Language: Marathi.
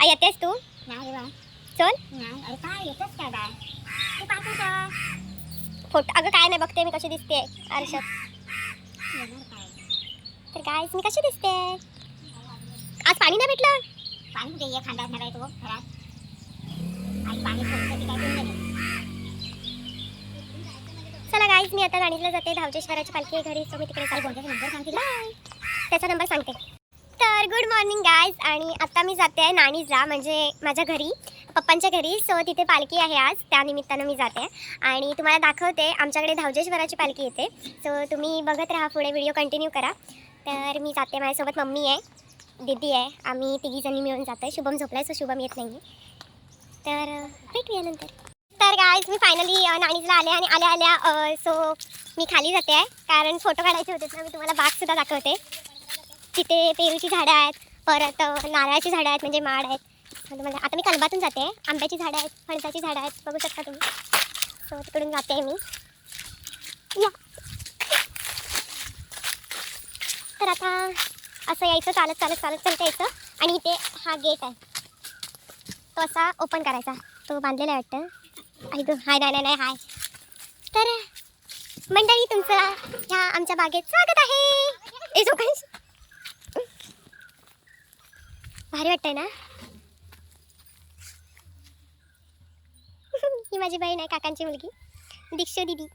आई येतेस तू? नाही बा. चल. नाही. अरे काय येतच काय बाय? तू पाहतो का? फोटो अगं काय नाही बघते मी कशी दिसते आरशात. येणार काय? तर गाईस मी कशी दिसते? आज पाणी नाही भेटलं. पाणी कुठे ये खांदा घालाय तो घरात. आणि पाणी सोडण्यासाठी काय करून नाही. चला गाईस मी आता नाणीला जाते. धावजेश्वराची पालखी आहे घरी, सो मी तिकडे काय जाते. बोलते नंबर सांगते का? त्याचा नंबर सांगते. तर गुड मॉर्निंग गाईज. आणि आता मी जाते आहे नाणीजला, म्हणजे माझ्या घरी, पप्पांच्या घरी. सो तिथे पालखी आहे आज, त्यानिमित्तानं मी जाते आणि तुम्हाला दाखवते. आमच्याकडे धावजेश्वराची पालखी येते. सो तुम्ही बघत राहा, पुढे व्हिडिओ कंटिन्यू करा. तर मी जाते, माझ्यासोबत मम्मी आहे, दीदी आहे, आम्ही तिघीजणी मिळून जातो आहे. शुभम झोपला आहे, सो शुभम येत नाही. तर भेटूया नंतर. तर गाईज मी फायनली नाणीजला आले आणि आल्या आल्या सो मी खाली जाते आहे, कारण फोटो काढायचे होते ना. मी तुम्हाला बागसुद्धा दाखवते. तिथे पेरूची झाडं आहेत, परत नारळाची झाडं आहेत, म्हणजे माड आहेत. म्हणजे आता मी कलबातून जाते. आंब्याची झाडं आहेत, फणसाची झाडं आहेत, बघू शकता तुम्ही. सो तिकडून जाते मी. या तर आता असं यायचं, चालत चालत चालत चालत यायचं. आणि इथे हा गेट आहे, तो असा ओपन करायचा. तो बांधलेला आहे वाटतं. ऐक हाय, नाही नाही नाही हाय. तर मंडळी तुमचं ह्या आमच्या बागेत स्वागत आहे. भारी वाटतंय ना. ही माझी बहीण आहे, काकांची मुलगी, दीक्षू दीदी.